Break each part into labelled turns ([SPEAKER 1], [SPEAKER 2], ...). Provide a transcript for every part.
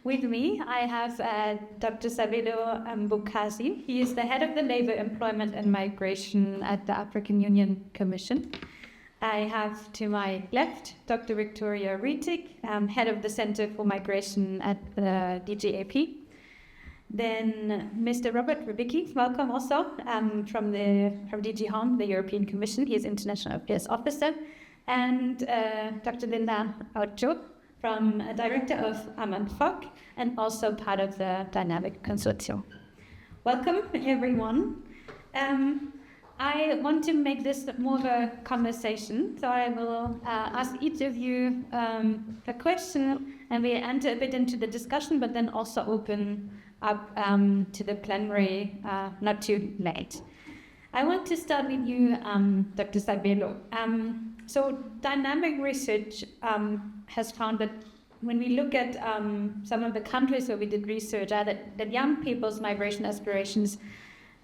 [SPEAKER 1] With me, I have Dr. Sabelo Mbokazi. He is the head of the Labour, Employment and Migration at the African Union Commission. I have to my left Dr. Victoria Rietig, head of the Centre for Migration at the DGAP. Then Mr. Robert Rybicki, welcome also, from DG Home, the European Commission. He is International Affairs Officer. And Dr. Linda Oucho, from Director of AMADPOC and also part of the DYNAMIG Consortium. Welcome, everyone. I want to make this more of a conversation, so I will ask each of you a question, and we enter a bit into the discussion, but then also open up to the plenary, not too late. I want to start with you, Dr. Sabelo. So dynamic research has found that when we look at some of the countries where we did research, that young people's migration aspirations,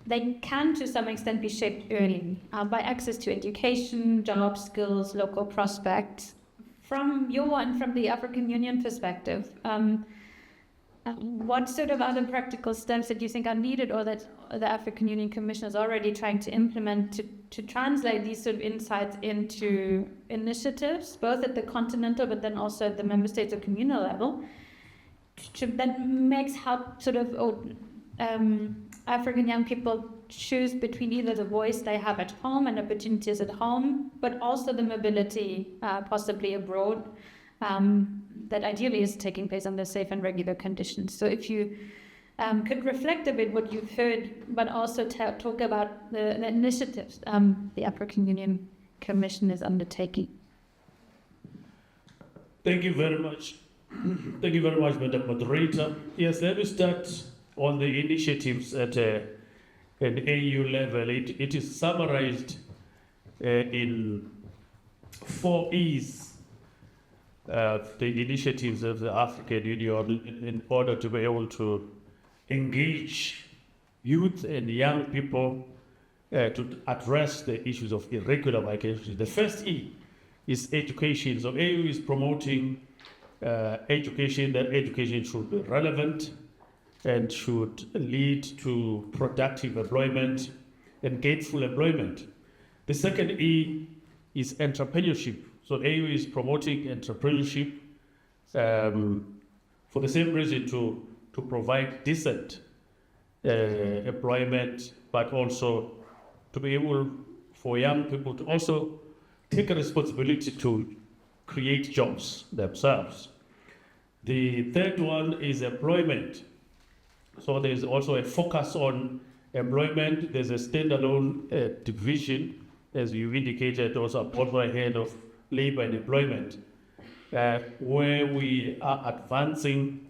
[SPEAKER 1] they can to some extent be shaped early by access to education, job skills, local prospects. From your and from the African Union perspective, what sort of other practical steps that you think are needed or that the African Union Commission is already trying to implement to translate these sort of insights into initiatives, both at the continental but then also at the member states or communal level, that makes help sort of African young people choose between either the voice they have at home and opportunities at home, but also the mobility possibly abroad, that ideally is taking place under safe and regular conditions. So if you could reflect a bit what you've heard, but also talk about the initiatives the African Union Commission is undertaking.
[SPEAKER 2] Thank you very much. Thank you very much, Madam Moderator. Yes, let me start on the initiatives at an AU level. It is summarized in 4 E's. The initiatives of the African Union in order to be able to engage youth and young people to address the issues of irregular migration. The first E is education. So AU is promoting education, that education should be relevant and should lead to productive employment and gainful employment. The second E is entrepreneurship. So AU is promoting entrepreneurship for the same reason to provide decent employment, but also to be able for young people to also take a responsibility to create jobs themselves. The third one is employment. So there's also a focus on employment. There's a standalone division, as you indicated, also ahead of labor and employment, where we are advancing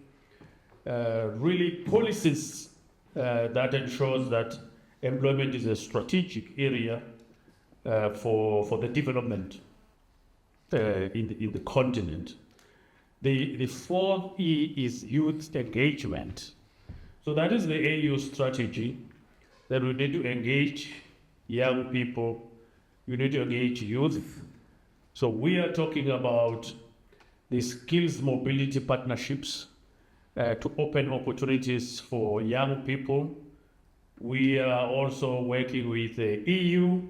[SPEAKER 2] really policies that ensures that employment is a strategic area for the development in the continent. The fourth E is youth engagement. So that is the AU strategy, that we need to engage young people, we need to engage youth. So we are talking about the skills mobility partnerships to open opportunities for young people. We are also working with the EU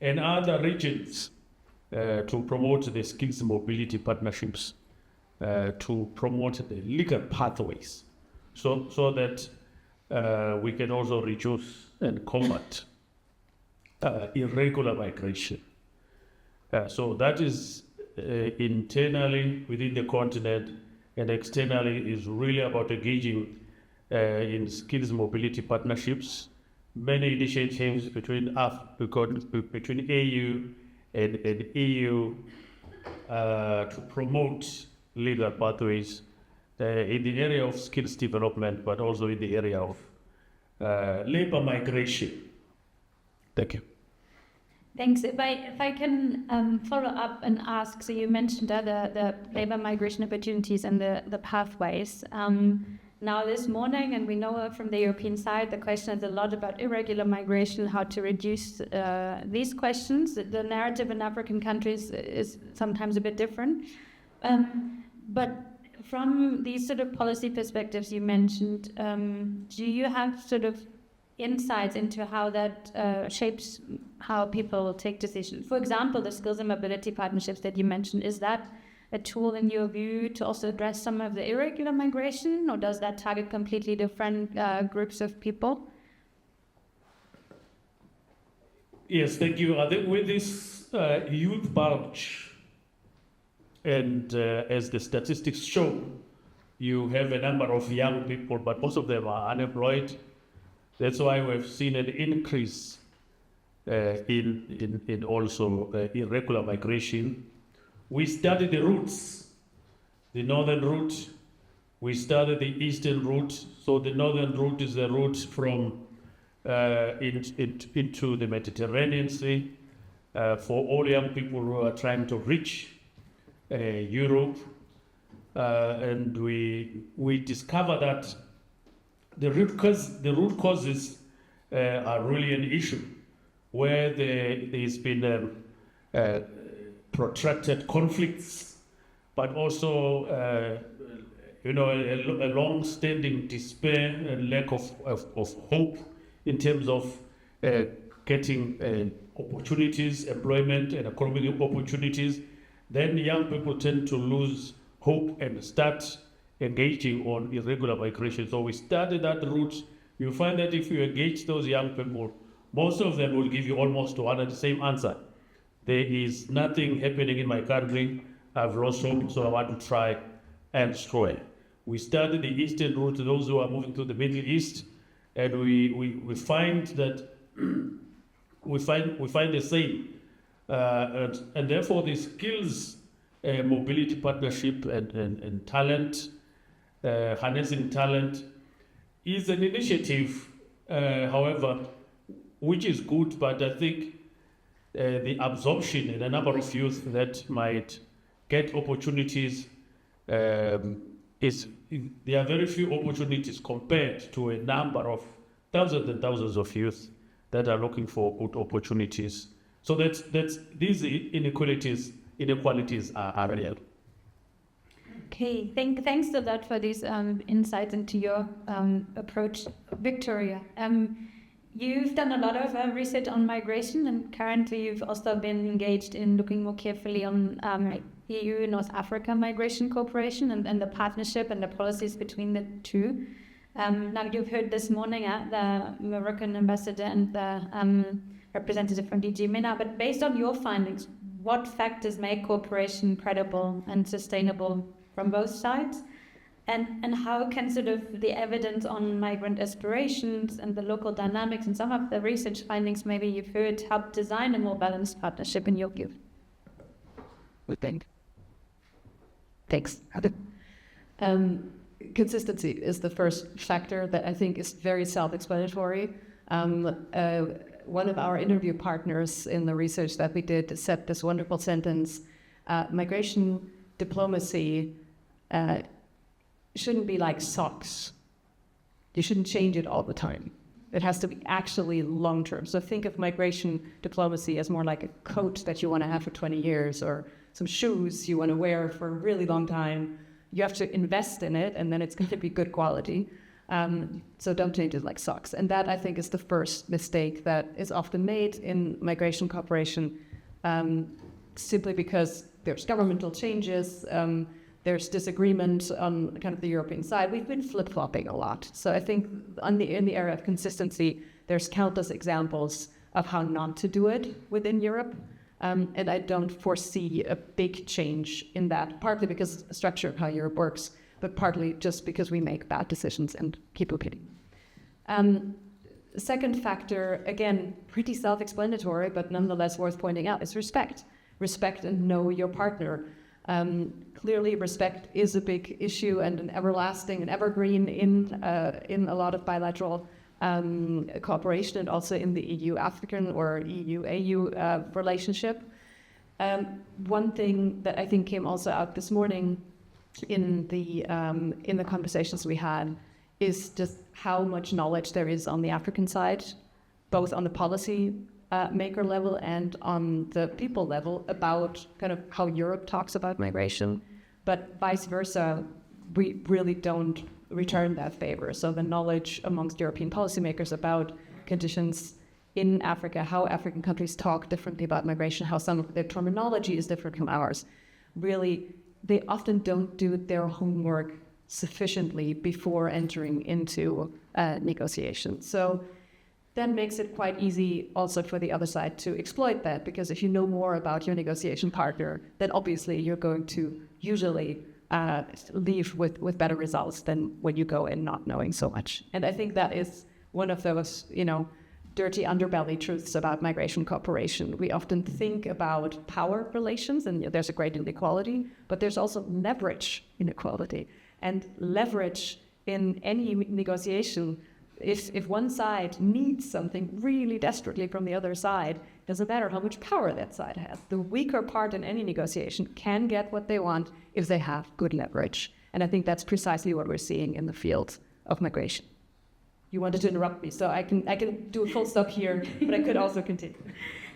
[SPEAKER 2] and other regions to promote the skills mobility partnerships, to promote the legal pathways, so that we can also reduce and combat irregular migration. So that is internally within the continent, and externally is really about engaging in skills mobility partnerships. Many initiatives between AU and EU to promote legal pathways in the area of skills development, but also in the area of labor migration. Thank you.
[SPEAKER 1] Thanks. If I can follow up and ask, so you mentioned the labor migration opportunities and the pathways. Now this morning, and we know from the European side, the question is a lot about irregular migration, how to reduce these questions. The narrative in African countries is sometimes a bit different. But from these sort of policy perspectives you mentioned, do you have sort of insights into how that shapes how people take decisions? For example, the skills and mobility partnerships that you mentioned, is that a tool in your view to also address some of the irregular migration, or does that target completely different groups of people?
[SPEAKER 2] Yes, thank you. I think with this youth bulge, and as the statistics show, you have a number of young people, but most of them are unemployed. That's why we've seen an increase in also irregular migration. We studied the routes, the northern route. We studied the eastern route. So the northern route is the route from into the Mediterranean Sea for all young people who are trying to reach Europe. And we discover that the root causes are really an issue, where there's been protracted conflicts, but also a long-standing despair and lack of hope in terms of getting opportunities, employment and economic opportunities. Then young people tend to lose hope and start engaging on irregular migration. So we started that route. You find that if you engage those young people, most of them will give you almost one and the same answer. There is nothing happening in my country. I've lost hope, so I want to try elsewhere. We started the eastern route, those who are moving to the Middle East, and we find that we find the same, and therefore the skills mobility partnership and talent, harnessing talent, is an initiative, however, which is good, but I think the absorption in a number of youth that might get opportunities there are very few opportunities compared to a number of thousands and thousands of youth that are looking for good opportunities. So that's these inequalities are real.
[SPEAKER 1] Okay, thanks a lot for these insights into your approach, Victoria. You've done a lot of research on migration, and currently you've also been engaged in looking more carefully on EU North Africa Migration Cooperation and the partnership and the policies between the two. Now you've heard this morning the Moroccan ambassador and the representative from DG MENA, but based on your findings, what factors make cooperation credible and sustainable from both sides? And how can sort of the evidence on migrant aspirations and the local dynamics and some of the research findings maybe you've heard help design a more balanced partnership in your view?
[SPEAKER 3] Thanks. Consistency is the first factor that I think is very self-explanatory. One of our interview partners in the research that we did said this wonderful sentence: migration diplomacy shouldn't be like socks. You shouldn't change it all the time. It has to be actually long-term. So think of migration diplomacy as more like a coat that you want to have for 20 years, or some shoes you want to wear for a really long time. You have to invest in it, and then it's going to be good quality. So don't change it like socks. And that, I think, is the first mistake that is often made in migration cooperation, simply because there's governmental changes, there's disagreement on kind of the European side. We've been flip-flopping a lot. So I think in the area of consistency, there's countless examples of how not to do it within Europe. And I don't foresee a big change in that, partly because of the structure of how Europe works, but partly just because we make bad decisions and keep repeating. The second factor, again, pretty self-explanatory, but nonetheless worth pointing out, is respect. Respect and know your partner. Clearly, respect is a big issue and an everlasting and evergreen in a lot of bilateral cooperation, and also in the EU-African or EU-AU relationship. One thing that I think came also out this morning in the conversations we had is just how much knowledge there is on the African side, both on the policy maker level and on the people level, about kind of how Europe talks about migration, but vice versa. we really don't return that favor. So the knowledge amongst European policymakers about conditions in Africa, how African countries talk differently about migration, how some of their terminology is different from ours, really, they often don't do their homework sufficiently before entering into negotiations. So that makes it quite easy also for the other side to exploit that, because if you know more about your negotiation partner, then obviously you're going to usually leave with better results than when you go in not knowing so much. And I think that is one of those, dirty underbelly truths about migration cooperation. We often think about power relations, and there's a great inequality, but there's also leverage inequality. And leverage in any negotiation, if one side needs something really desperately from the other side, doesn't matter how much power that side has. The weaker part in any negotiation can get what they want if they have good leverage. And I think that's precisely what we're seeing in the field of migration. You wanted to interrupt me, so I can do a full stop here, but I could also continue.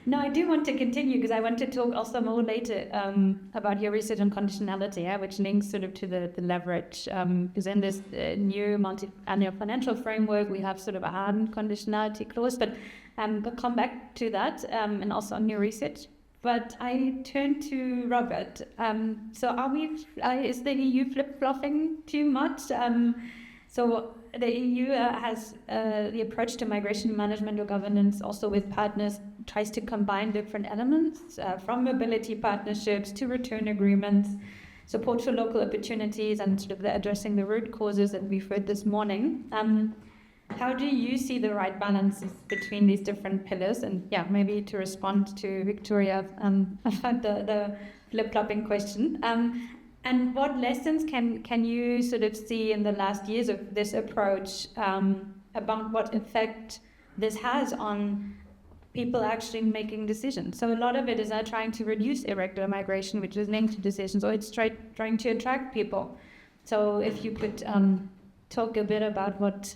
[SPEAKER 1] No, I do want to continue because I want to talk also more later about your research on conditionality, which links sort of to the leverage. Because in this new multi-annual financial framework, we have sort of a hard conditionality clause, but we'll come back to that and also on your research. But I turn to Robert. So is the EU flip-flopping too much? So the EU has the approach to migration management or governance also with partners, tries to combine different elements from mobility partnerships to return agreements, support for local opportunities, and sort of addressing the root causes that we've heard this morning. How do you see the right balance between these different pillars? And maybe to respond to Victoria about the flip-flopping question. And what lessons can you sort of see in the last years of this approach about what effect this has on people actually making decisions? So a lot of it is trying to reduce irregular migration, which is linked to decisions, or it's trying to attract people. So if you could talk a bit about what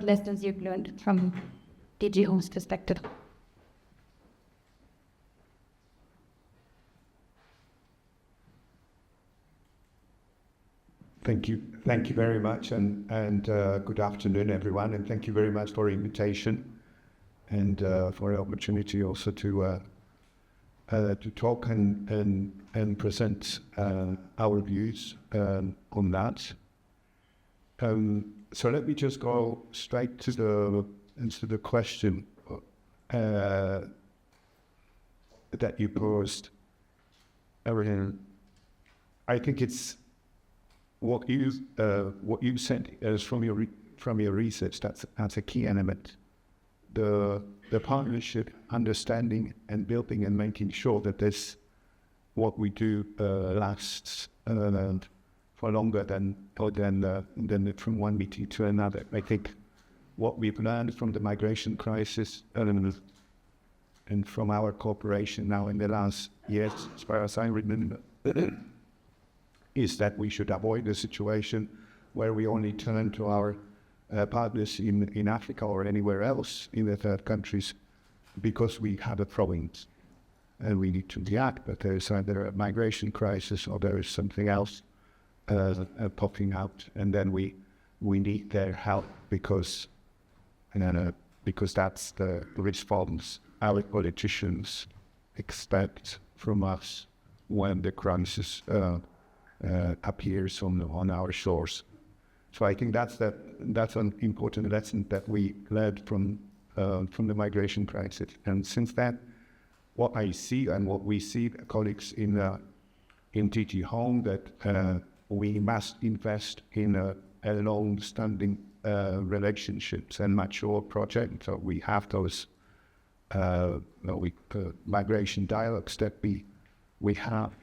[SPEAKER 1] lessons you've learned from DG Home's perspective.
[SPEAKER 4] Thank you very much, and good afternoon, everyone, and thank you very much for the invitation and for the opportunity also to talk and present our views on that. So let me just go straight to the question that you posed. I think it's what you said is from your research. That's a key element. The partnership, understanding and building and making sure that this what we do lasts for longer than from one meeting to another. I think what we've learned from the migration crisis and from our cooperation now in the last years, as far as I remember, is that we should avoid a situation where we only turn to our partners in Africa or anywhere else in the third countries because we have a province and we need to react, but there is either a migration crisis or there is something else popping out, and then we need their help because that's the response our politicians expect from us when the crisis appears on our shores. So I think that's an important lesson that we learned from the migration crisis. And since then, what I see and what we see, colleagues in DG Home, that we must invest in a long-standing relationships and mature projects. So we have those migration dialogues that we have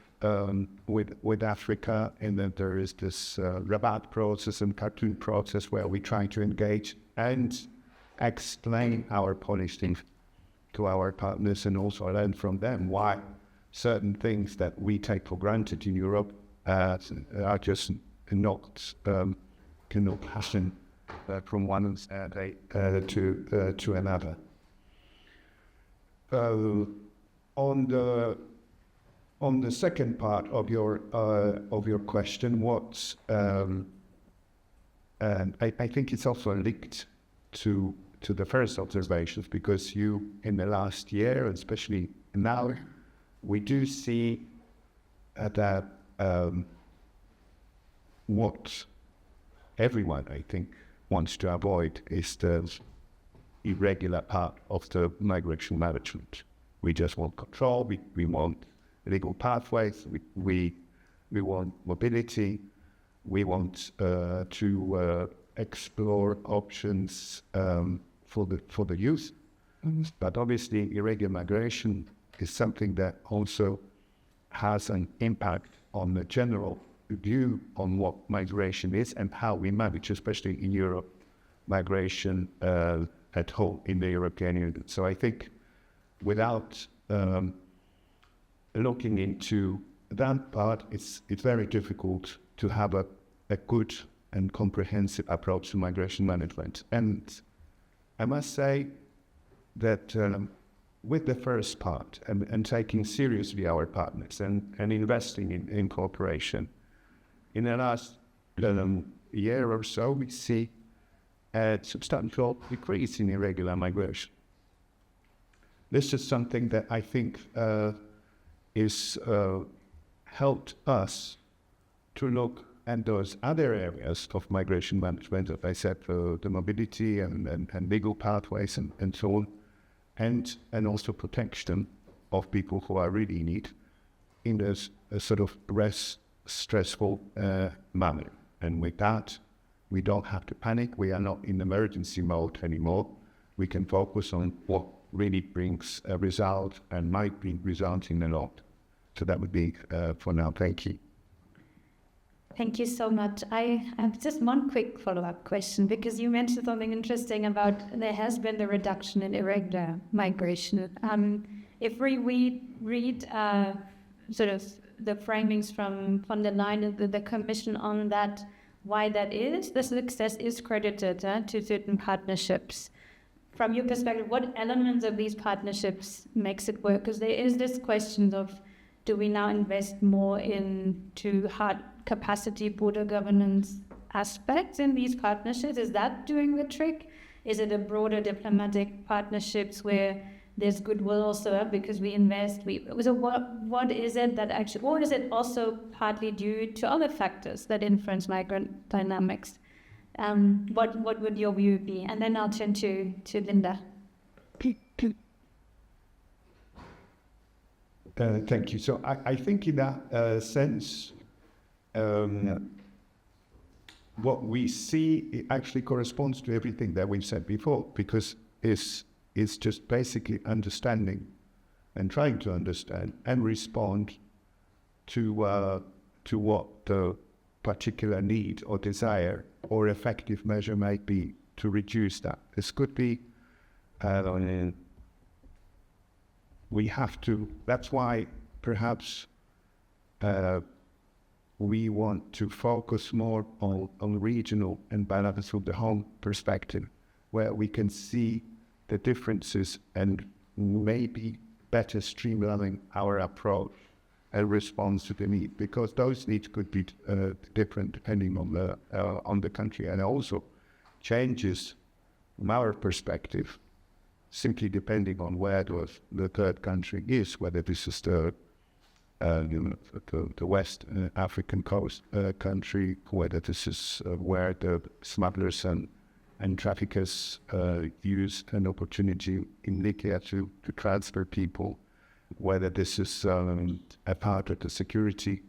[SPEAKER 4] with Africa, and then there is this Rabat process and Khartoum process where we try to engage and explain our policy to our partners and also learn from them why certain things that we take for granted in Europe are just not cannot happen from one day to another. On On the second part of your question, I think it's also linked to the first observations, because in the last year, especially now, we do see that what everyone, I think, wants to avoid is the irregular part of the migration management. We just want control. We want legal pathways. We want mobility. We want to explore options for the youth. But obviously, irregular migration is something that also has an impact on the general view on what migration is and how we manage, especially in Europe, migration at home in the European Union. So I think without looking into that part, it's very difficult to have a good and comprehensive approach to migration management. And I must say that with the first part and taking seriously our partners and investing in cooperation, in the last year or so, we see a substantial decrease in irregular migration. This is something that I think is helped us to look at those other areas of migration management, as I said, the mobility and legal pathways and so on, and also protection of people who are really in need in a sort of less stressful manner. And with that, we don't have to panic. We are not in emergency mode anymore. We can focus on what really brings a result and might bring results in a lot. So that would be for now. Thank you.
[SPEAKER 1] Thank you so much. I have just one quick follow-up question, because you mentioned something interesting about there has been the reduction in irregular migration. If we read sort of the framings from von der Leyen, the Commission on that, why that is, the success is credited to certain partnerships. From your perspective, what elements of these partnerships makes it work? Because there is this question of, do we now invest more into hard capacity border governance aspects in these partnerships? Is that doing the trick? Is it a broader diplomatic partnerships where there's goodwill also because we invest? So what is it that actually, or is it also partly due to other factors that influence migrant dynamics? What would your view be? And then I'll turn to Linda.
[SPEAKER 4] Thank you. So I think in that sense, what we see, it actually corresponds to everything that we've said before, because it's just basically understanding and trying to understand and respond to what the particular need or desire or effective measure might be to reduce that. This could be, we have to, that's why perhaps we want to focus more on regional and balance of the home perspective, where we can see the differences and maybe better streamlining our approach and response to the need, because those needs could be different depending on the country, and also changes from our perspective simply depending on where the third country is, whether this is the West African coast country, whether this is where the smugglers and traffickers use an opportunity in Libya to transfer people, whether this is a part of the security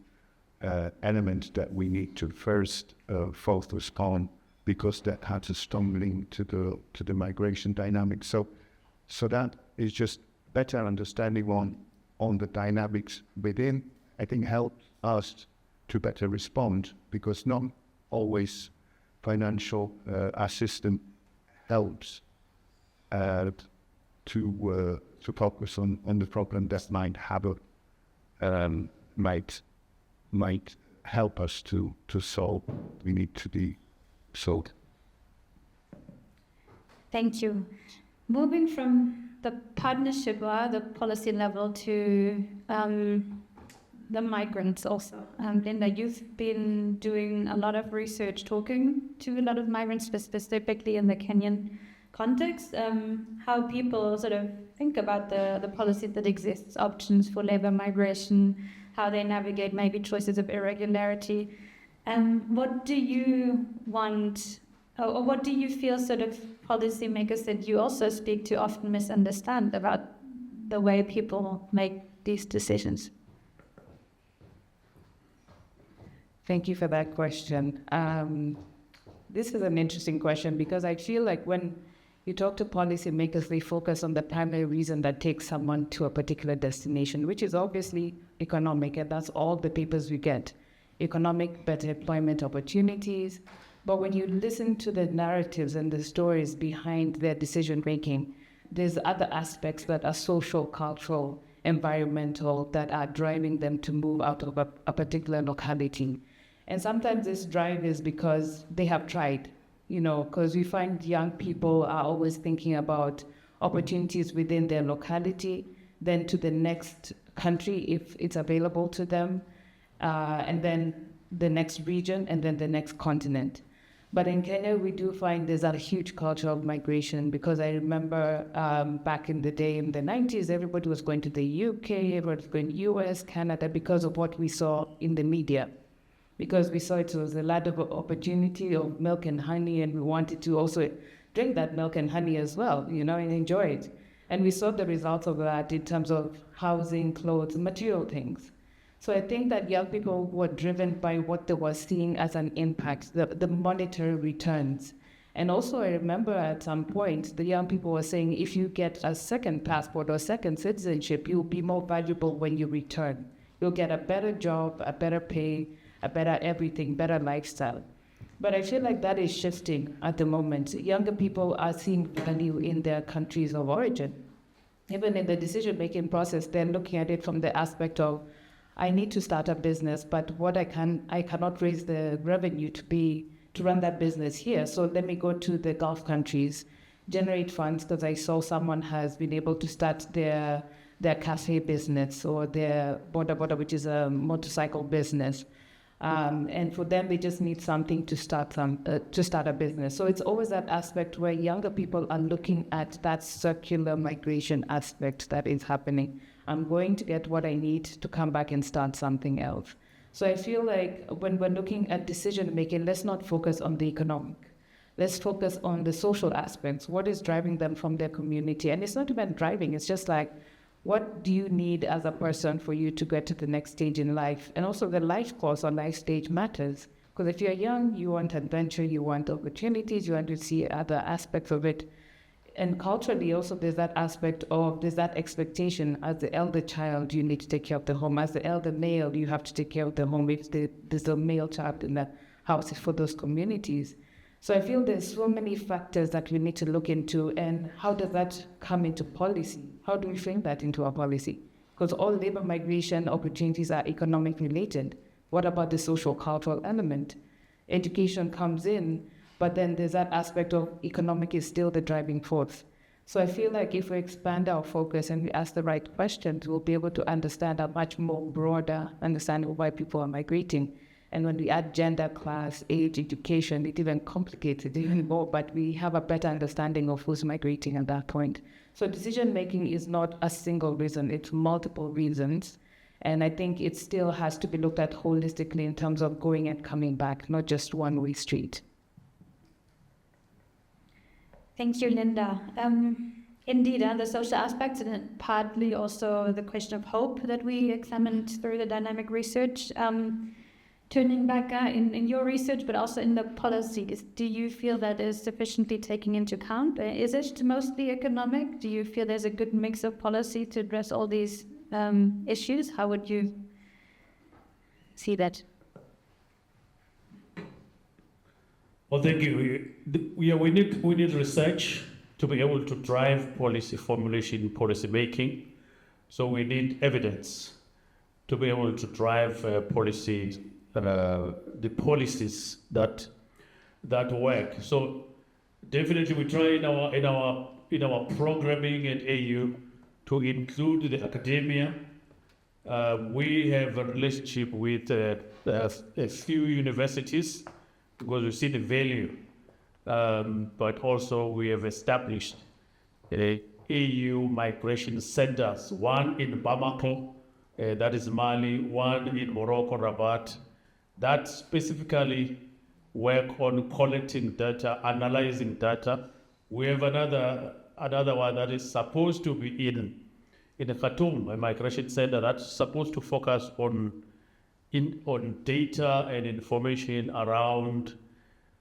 [SPEAKER 4] element that we need to first focus on, because that has a strong link to the migration dynamics. So that is just better understanding on the dynamics within, I think, helps us to better respond, because not always financial assistance helps to focus on the problem that might help us to solve. We need to be solved.
[SPEAKER 1] Thank you. Moving from the partnership or the policy level to the migrants also. Linda, you've been doing a lot of research talking to a lot of migrants, specifically in the Kenyan context, how people sort of think about the policy that exists, options for labor migration, how they navigate maybe choices of irregularity. What do you want, or what do you feel sort of policymakers that you also speak to often misunderstand about the way people make these decisions?
[SPEAKER 3] Thank you for that question. This is an interesting question because I feel like when you talk to policymakers, they focus on the primary reason that takes someone to a particular destination, which is obviously economic, and that's all the papers we get. Economic, better employment opportunities. But when you listen to the narratives and the stories behind their decision making, there's other aspects that are social, cultural, environmental, that are driving them to move out of a particular locality. And sometimes this drive is because they have tried, because we find young people are always thinking about opportunities within their locality, then to the next country if it's available to them, and then the next region, and then the next continent. But in Kenya, we do find there's a huge culture of migration, because I remember back in the day, in the 90s, everybody was going to the UK, everybody was going to US, Canada, because of what we saw in the media. Because we saw it was a lot of opportunity of milk and honey, and we wanted to also drink that milk and honey as well, and enjoy it. And we saw the results of that in terms of housing, clothes, material things. So I think that young people were driven by what they were seeing as an impact, the monetary returns. And also I remember at some point, the young people were saying, if you get a second passport or second citizenship, you'll be more valuable when you return. You'll get a better job, a better pay, a better everything, better lifestyle. But I feel like that is shifting at the moment. Younger people are seeing value in their countries of origin. Even in the decision-making process, they're looking at it from the aspect of, I need to start a business, but I cannot raise the revenue to run that business here. So let me go to the Gulf countries, generate funds, because I saw someone has been able to start their cafe business or their boda, which is a motorcycle business. And for them, they just need something to start a business. So it's always that aspect where younger people are looking at that circular migration aspect that is happening. I'm going to get what I need to come back and start something else. So I feel like when we're looking at decision making, let's not focus on the economic. Let's focus on the social aspects. What is driving them from their community? And it's not even driving, it's just like, what do you need as a person for you to get to the next stage in life? And also the life course or life stage matters. Because if you're young, you want adventure, you want opportunities, you want to see other aspects of it. And culturally also there's that aspect of, there's that expectation as the elder child, you need to take care of the home. As the elder male, you have to take care of the home if there's a male child in the house for those communities. So I feel there's so many factors that we need to look into, and how does that come into policy? How do we frame that into our policy? Because all labor migration opportunities are economic related. What about the social cultural element? Education comes in, but then there's that aspect of economic is still the driving force. So I feel like if we expand our focus and we ask the right questions, we'll be able to understand a much more broader understanding of why people are migrating. And when we add gender, class, age, education, it even complicates it even more, but we have a better understanding of who's migrating at that point. So decision making is not a single reason, it's multiple reasons. And I think it still has to be looked at holistically in terms of going and coming back, not just one-way street.
[SPEAKER 1] Thank you, Linda. Indeed, the social aspects, and partly also the question of hope that we examined through the dynamic research. Turning back in your research, but also in the policies, do you feel that is sufficiently taken into account? Is it mostly economic? Do you feel there's a good mix of policy to address all these issues? How would you see that?
[SPEAKER 2] Well, thank you. We need research to be able to drive policy formulation, policy making. So we need evidence to be able to drive policy. The policies that work. So definitely we try in our programming at AU to include the academia We have a relationship with a few universities because we see the value, but also we have established EU migration centers, one in Bamako, that is Mali, one in Morocco, Rabat, that specifically work on collecting data, analyzing data. We have another one that is supposed to be in Khartoum, a migration center that's supposed to focus on data and information around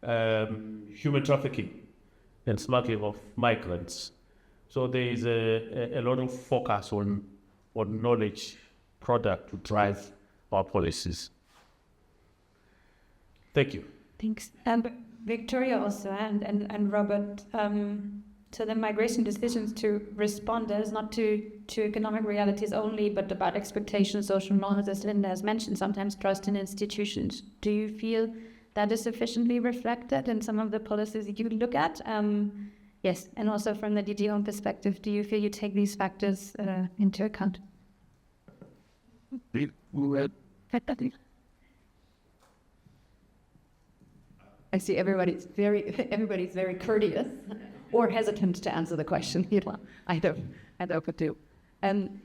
[SPEAKER 2] human trafficking and smuggling of migrants. So there is a lot of focus on knowledge product to drive our policies. Thank you.
[SPEAKER 1] Thanks. Victoria also and Robert, so the migration decisions to respond is not to economic realities only, but about expectations, social norms, as Linda has mentioned, sometimes trust in institutions. Do you feel that is sufficiently reflected in some of the policies that you look at? Yes, and also from the DG Home perspective, do you feel you take these factors into account?
[SPEAKER 3] I see everybody's very courteous or hesitant to answer the question. I don't do. I mean,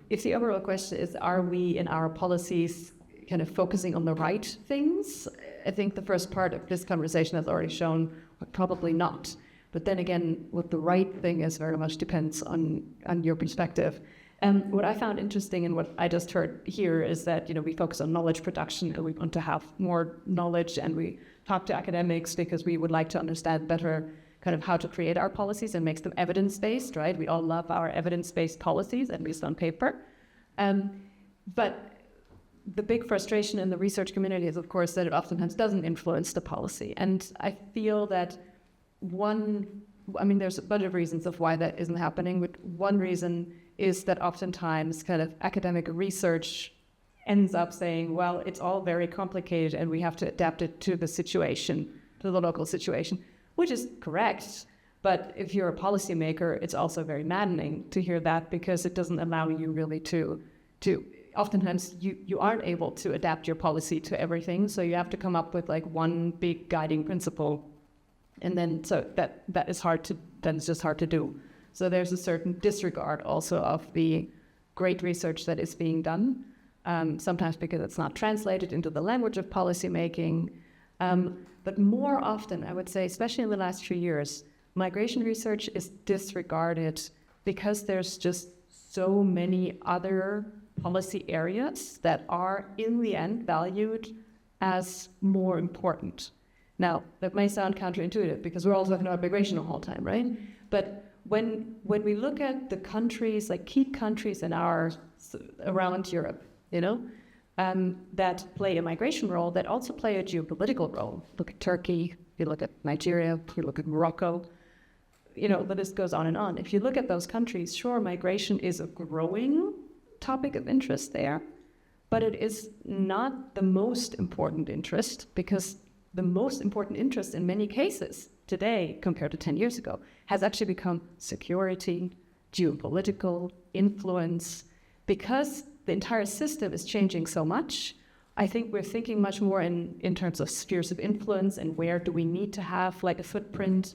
[SPEAKER 3] if the overall question is, are we in our policies kind of focusing on the right things? I think the first part of this conversation has already shown probably not. But then again, what the right thing is very much depends on your perspective. What I found interesting and what I just heard here is that, we focus on knowledge production and we want to have more knowledge, and we talk to academics because we would like to understand better kind of how to create our policies and make them evidence-based, right? We all love our evidence-based policies, at least on paper. But the big frustration in the research community is, of course, that it oftentimes doesn't influence the policy. And I feel that there's a bunch of reasons of why that isn't happening, but one reason is that oftentimes kind of academic research ends up saying, well, it's all very complicated and we have to adapt it to the situation, to the local situation, which is correct. But if you're a policymaker, it's also very maddening to hear that, because it doesn't allow you really to oftentimes you aren't able to adapt your policy to everything. So you have to come up with like one big guiding principle. And then so that is it's just hard to do. So there's a certain disregard also of the great research that is being done, sometimes because it's not translated into the language of policymaking. But more often, I would say, especially in the last few years, migration research is disregarded because there's just so many other policy areas that are, in the end, valued as more important. Now, that may sound counterintuitive because we're all talking about migration the whole time, right? But when we look at the countries, like key countries around Europe, that play a migration role, that also play a geopolitical role. Look at Turkey, you look at Nigeria, you look at Morocco, the list goes on and on. If you look at those countries, sure, migration is a growing topic of interest there, but it is not the most important interest, because the most important interest in many cases today, compared to 10 years ago, has actually become security, geopolitical influence. Because the entire system is changing so much, I think we're thinking much more in terms of spheres of influence and where do we need to have like a footprint.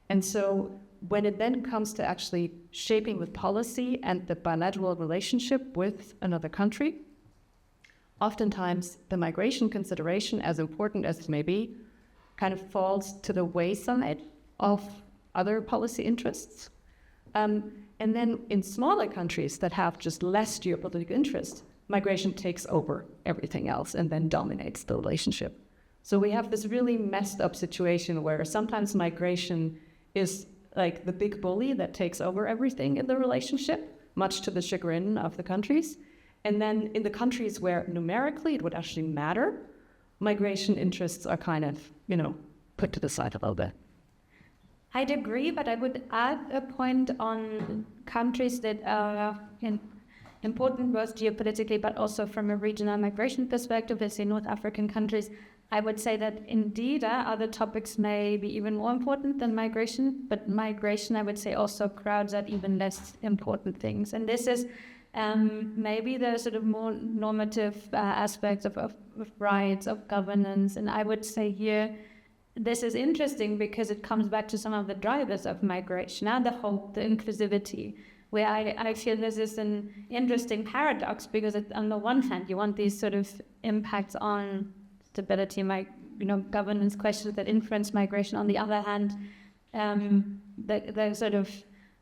[SPEAKER 3] And so when it then comes to actually shaping with policy and the bilateral relationship with another country, oftentimes the migration consideration, as important as it may be, kind of falls to the wayside of other policy interests. And then in smaller countries that have just less geopolitical interest, migration takes over everything else and then dominates the relationship. So we have this really messed up situation where sometimes migration is like the big bully that takes over everything in the relationship, much to the chagrin of the countries. And then in the countries where numerically it would actually matter, migration interests are kind of, put to the side a little bit.
[SPEAKER 1] I'd agree, but I would add a point on countries that are important both geopolitically, but also from a regional migration perspective, let's say North African countries. I would say that indeed other topics may be even more important than migration, but migration, I would say, also crowds out even less important things. And this is maybe the sort of more normative aspects of rights, of governance. And I would say here, this is interesting because it comes back to some of the drivers of migration and the hope, the inclusivity, where I feel this is an interesting paradox because on the one hand, you want these sort of impacts on stability, governance questions that influence migration. On the other hand, the sort of,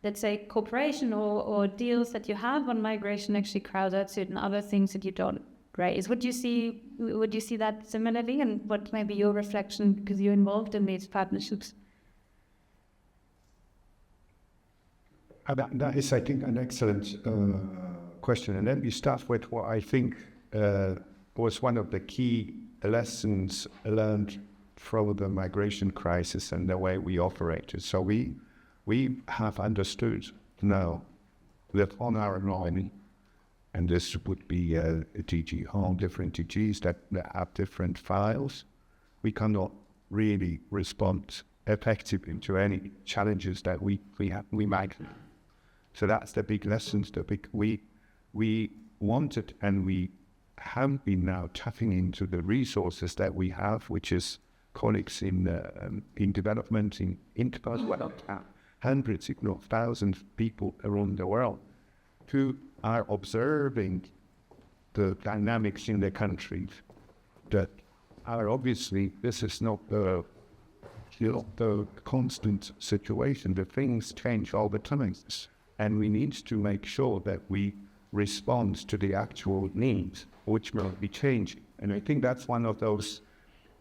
[SPEAKER 1] let's say, cooperation or deals that you have on migration actually crowd out certain other things that you don't raise. Would you see that similarly? And what may be your reflection because you're involved in these partnerships?
[SPEAKER 4] That is, I think, an excellent question. And let me start with what I think was one of the key lessons learned from the migration crisis and the way we operated. So we have understood now that on our line, and this would be a DG Home, different DGs that have different files, we cannot really respond effectively to any challenges that we might have. So that's the big lessons. We wanted, and we have been now tapping into the resources that we have, which is colleagues in development, in interpol, hundreds, if not thousands, of people around the world who are observing the dynamics in the countries that are obviously, this is not the constant situation. The things change all the time. And we need to make sure that we respond to the actual needs, which will be changing. And I think that's one of those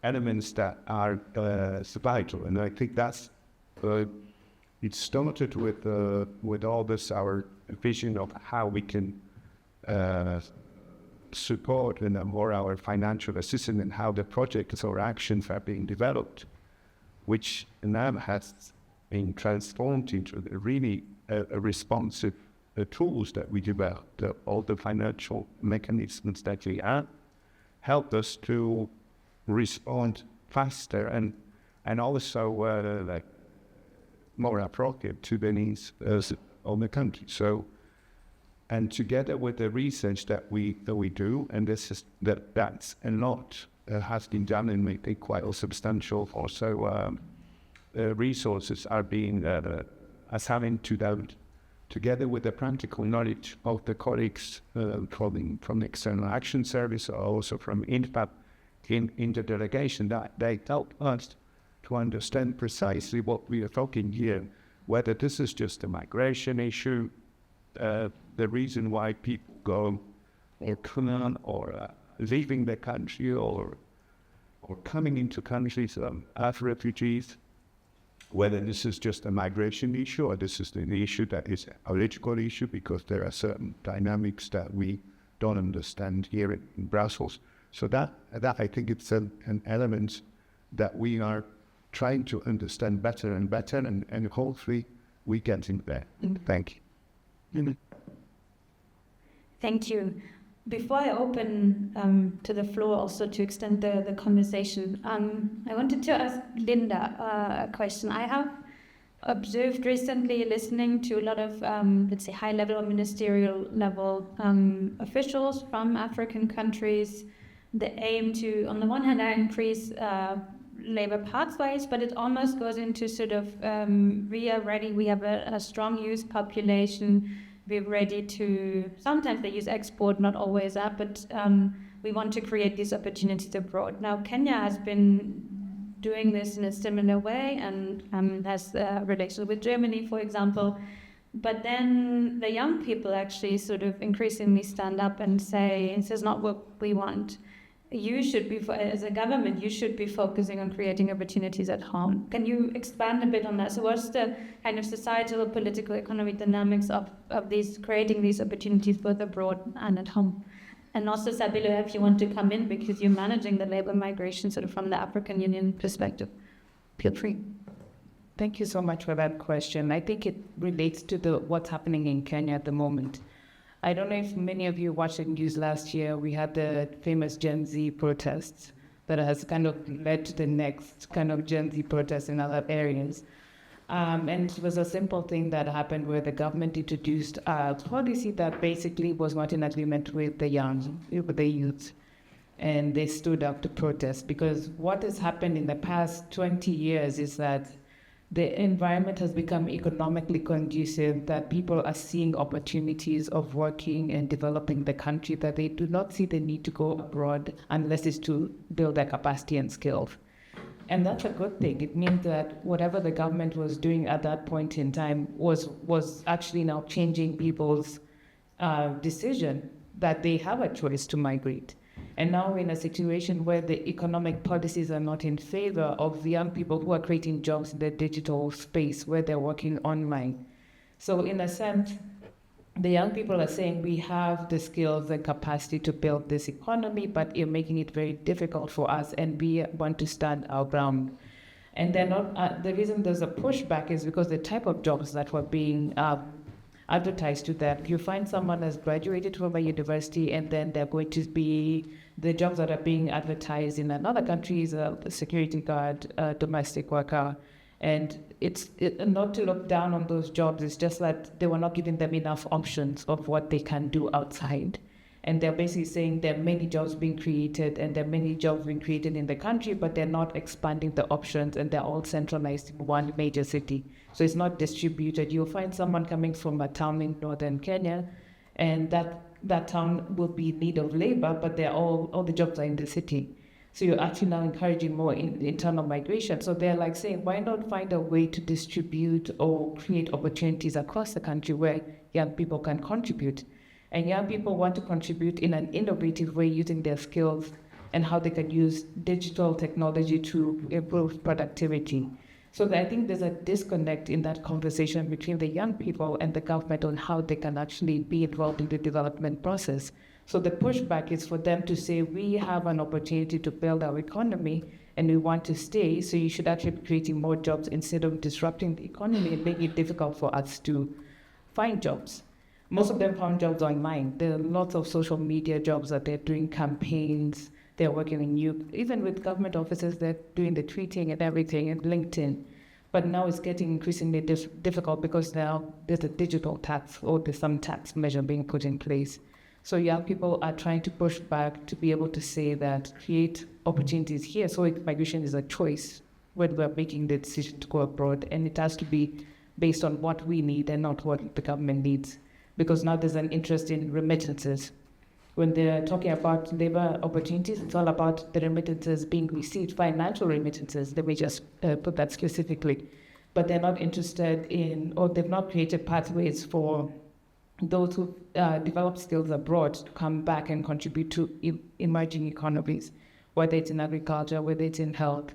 [SPEAKER 4] elements that are vital. And I think that's, it started with all this, our vision of how we can support and more our financial assistance and how the projects or actions are being developed, which now has been transformed into really a responsive tools that we developed. All the financial mechanisms that we have help us to respond faster and also like more appropriate to the needs of the country. So, and together with the research that we do, and this is that's a lot has been done, and maybe quite a substantial also resources are being as having to them, together with the practical knowledge of the colleagues from the External Action Service, or also from INFAP in the delegation, that they help us to understand precisely what we are talking here, whether this is just a migration issue, the reason why people go or come on, or leaving the country, or coming into countries as refugees, whether this is just a migration issue or this is an issue that is a political issue because there are certain dynamics that we don't understand here in Brussels. So that I think it's an element that we are trying to understand better and better, and hopefully we get in there. Thank you.
[SPEAKER 1] Thank you. Before I open to the floor also to extend the conversation, I wanted to ask Linda a question. I have observed recently, listening to a lot of, let's say, high-level or ministerial level officials from African countries, the aim to, on the one hand, increase labor pathways, but it almost goes into sort of, we are ready, we have a strong youth population, we're ready to, sometimes they use export, not always that, but we want to create these opportunities abroad. Now, Kenya has been doing this in a similar way and has a relation with Germany, for example. But then the young people actually sort of increasingly stand up and say, this is not what we want. You should be, as a government, you should be focusing on creating opportunities at home. Can you expand a bit on that? So what's the kind of societal, political, economic dynamics of these, creating these opportunities both abroad and at home? And also, Sabelo, if you want to come in, because you're managing the labor migration sort of from the African Union perspective, feel free.
[SPEAKER 3] Thank you so much for that question. I think it relates to what's happening in Kenya at the moment. I don't know if many of you watched the news last year. We had the famous Gen Z protests that has kind of led to the next kind of Gen Z protests in other areas. And it was a simple thing that happened where the government introduced a policy that basically was not in agreement with the youth. And they stood up to protest, because what has happened in the past 20 years is that the environment has become economically conducive, that people are seeing opportunities of working and developing the country, that they do not see the need to go abroad unless it's to build their capacity and skills. And that's a good thing. It means that whatever the government was doing at that point in time was actually now changing people's decision that they have a choice to migrate. And now we're in a situation where the economic policies are not in favor of the young people who are creating jobs in the digital space where they're working online. So in a sense, the young people are saying we have the skills and capacity to build this economy, but you're making it very difficult for us, and we want to stand our ground. And they're not, the reason there's a pushback is because the type of jobs that were being advertised to them. You find someone has graduated from a university, and then they're going to be the jobs that are being advertised in another country is a security guard, a domestic worker. And it's not to look down on those jobs, it's just that they were not giving them enough options of what they can do outside. And they're basically saying there are many jobs being created, and there are many jobs being created in the country, but they're not expanding the options, and they're all centralized in one major city. So it's not distributed. You'll find someone coming from a town in northern Kenya, and that town will be in need of labor, but they're all the jobs are in the city. So you're actually now encouraging more internal migration. So they're like saying, why not find a way to distribute or create opportunities across the country where young people can contribute? And young people want to contribute in an innovative way using their skills and how they can use digital technology to improve productivity. So I think there's a disconnect in that conversation between the young people and the government on how they can actually be involved in the development process. So the pushback is for them to say, we have an opportunity to build our economy and we want to stay, so you should actually be creating more jobs instead of disrupting the economy and making it difficult for us to find jobs. Most of them found jobs online. There are lots of social media jobs that they're doing campaigns, they're working in even with government offices, they're doing the tweeting and everything and LinkedIn. But now it's getting increasingly difficult because now there's a digital tax or there's some tax measure being put in place. So young people are trying to push back to be able to say that create opportunities here. So migration is a choice when we're making the decision to go abroad, and it has to be based on what we need and not what the government needs. Because now there's an interest in remittances. When they're talking about labor opportunities, it's all about the remittances being received, financial remittances. They may just put that specifically. But they're not interested in, or they've not created pathways for those who develop skills abroad to come back and contribute to emerging economies, whether it's in agriculture, whether it's in health.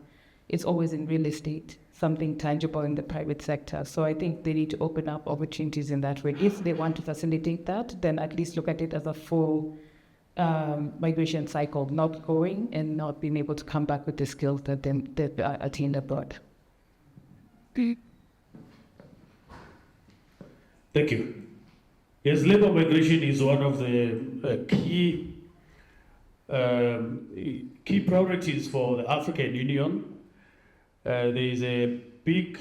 [SPEAKER 3] It's always in real estate, something tangible in the private sector. So I think they need to open up opportunities in that way. If they want to facilitate that, then at least look at it as a full migration cycle, not going and not being able to come back with the skills that they attained abroad.
[SPEAKER 2] Thank you. Yes, labor migration is one of the key priorities for the African Union. There is a big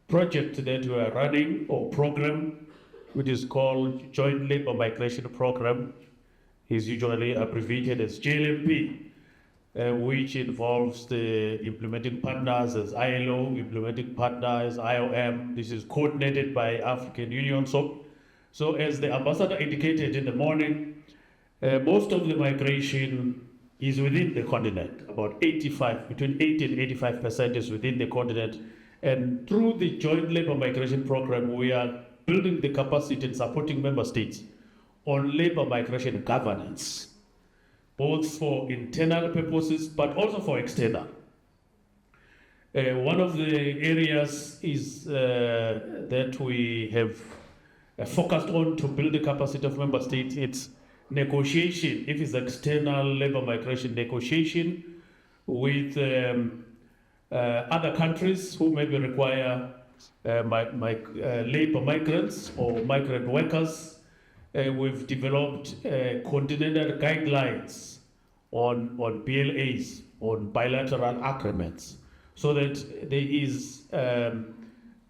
[SPEAKER 2] project that we are running, or program, which is called Joint Labor Migration Program. Is usually abbreviated as JLMP, which involves the implementing partners as ILO, implementing partners, IOM. This is coordinated by African Union. So as the ambassador indicated in the morning, most of the migration is within the continent. About between 80 and 85% is within the continent. And through the Joint Labor Migration Program, we are building the capacity and supporting member states on labor migration governance, both for internal purposes, but also for external. One of the areas is that we have focused on to build the capacity of member states. It's negotiation, if it's external labor migration, negotiation with other countries who maybe require labor migrants or migrant workers. We've developed continental guidelines on BLAs, on bilateral agreements, so that there is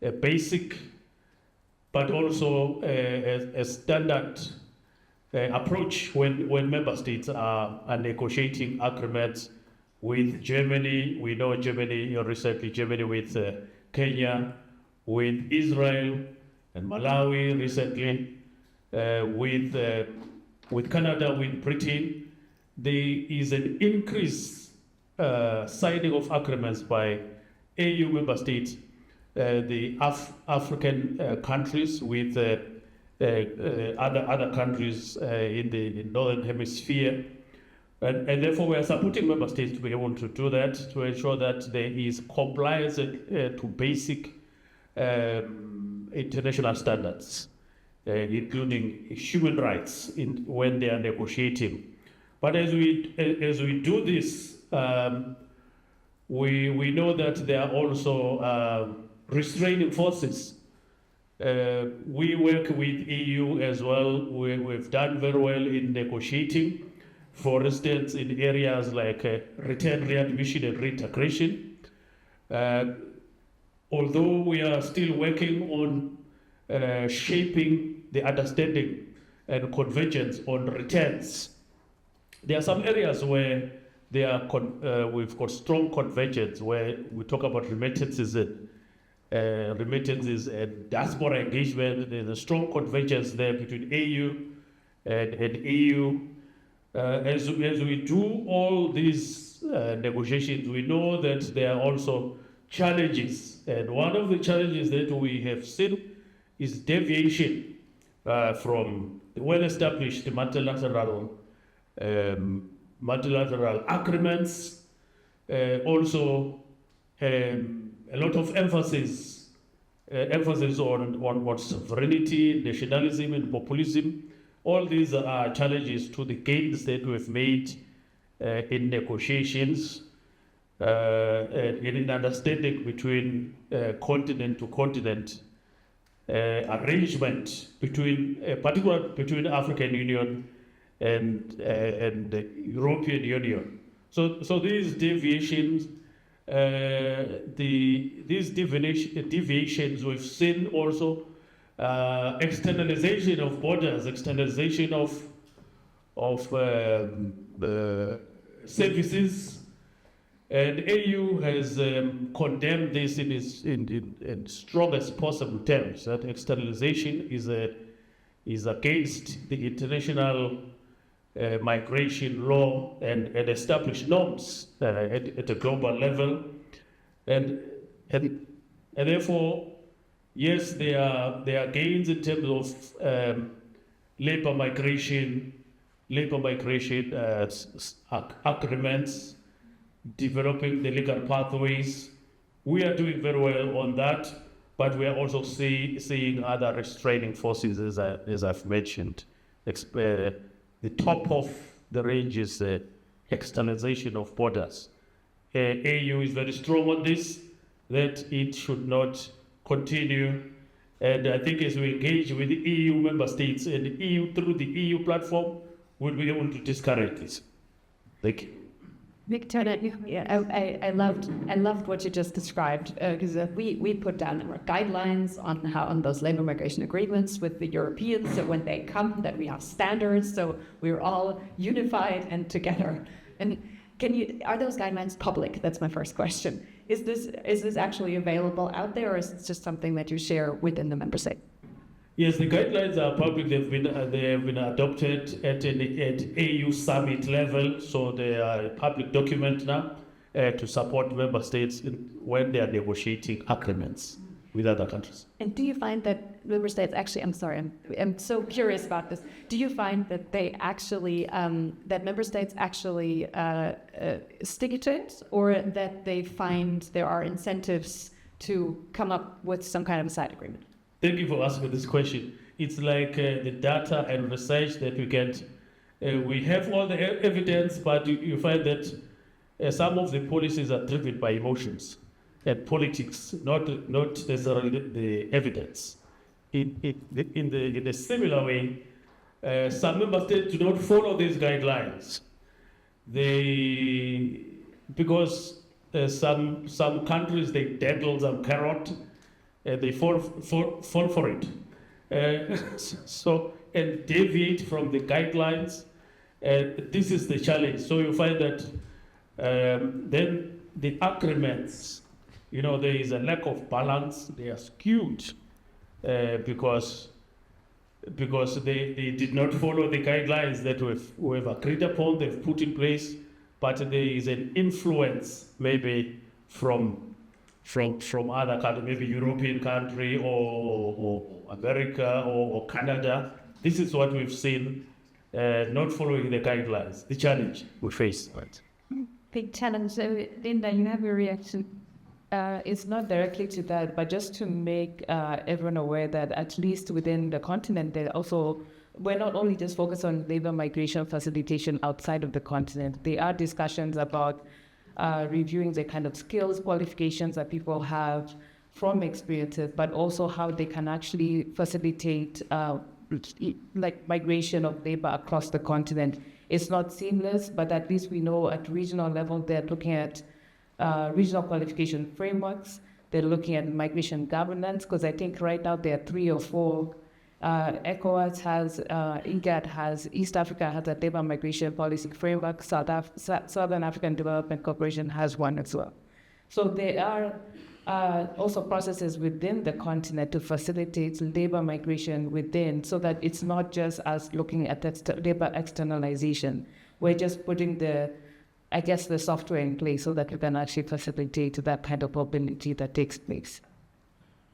[SPEAKER 2] a basic, but also a standard approach when member states are negotiating agreements with Germany. We know Germany, recently Germany with Kenya, with Israel and Malawi recently, with Canada, with Britain. There is an increased signing of agreements by AU member states, the African countries with other countries in the Northern Hemisphere. And therefore, we are supporting member states to be able to do that, to ensure that there is compliance to basic international standards, including human rights when they are negotiating. But as we do this, we know that there are also restraining forces. We work with EU as well. We've done very well in negotiating. For instance, in areas like return, readmission, and reintegration. Although we are still working on shaping the understanding and convergence on returns, there are some areas where we've got strong convergence, where we talk about remittances and diaspora engagement. There's a strong convergence there between AU and EU. As we do all these negotiations, we know that there are also challenges. And one of the challenges that we have seen is deviation from the well-established multilateral agreements. Also, a lot of emphasis on sovereignty, nationalism, and populism. All these are challenges to the gains that we've made in negotiations and in understanding between continent to continent arrangement particularly between African Union and the European Union. So these deviations, these deviations we've seen also. Externalization of borders, externalization of services, and AU has condemned this in strongest possible terms. That externalization is against the international migration law and established norms at a global level, and therefore. Yes, there are gains in terms of labor migration agreements, developing the legal pathways. We are doing very well on that, but we are also seeing other restraining forces, as I've mentioned. The top of the range is externalization of borders. AU is very strong on this, that it should not continue, and I think as we engage with the EU member states and the EU through the EU platform, we'll be able to discourage this. Thank you.
[SPEAKER 3] Victor, I loved what you just described, because we put down our guidelines on those labor migration agreements with the Europeans, so when they come that we have standards, so we're all unified and together. And are those guidelines public? That's my first question. Is this actually available out there, or is it just something that you share within the member state?
[SPEAKER 2] Yes, the guidelines are public. They have been adopted at AU summit level, so they are a public document now to support member states when they are negotiating agreements with other countries.
[SPEAKER 3] And do you find that member states actually? I'm so curious about this. Do you find that they actually that member states actually stick to it, or that they find there are incentives to come up with some kind of a side agreement?
[SPEAKER 2] Thank you for asking this question. It's like the data and research that we get. We have all the evidence, but you find that some of the policies are driven by emotions and politics, not necessarily the evidence. In a similar way, some member states do not follow these guidelines. Because some countries, they dangle some carrot, they fall for it. And deviate from the guidelines. This is the challenge. So you find that then the agreements, there is a lack of balance. They are skewed because they did not follow the guidelines that we've agreed upon, they've put in place, but there is an influence maybe from other countries, maybe European country or America or Canada. This is what we've seen, not following the guidelines, the challenge we face.
[SPEAKER 1] Big challenge. So, Linda, you have a reaction.
[SPEAKER 3] It's not directly to that, but just to make everyone aware that at least within the continent, we're not only just focused on labor migration facilitation outside of the continent. There are discussions about reviewing the kind of skills, qualifications that people have from experiences, but also how they can actually facilitate like migration of labor across the continent. It's not seamless, but at least we know at regional level they're looking at regional qualification frameworks. They're looking at migration governance, because I think right now there are 3 or 4. ECOWAS has, IGAD has, East Africa has a labor migration policy framework, Southern African Development Corporation has one as well. So there are also processes within the continent to facilitate labor migration within, so that it's not just us looking at labor externalization. We're just putting the software in place so that we can actually facilitate that kind of mobility that takes place.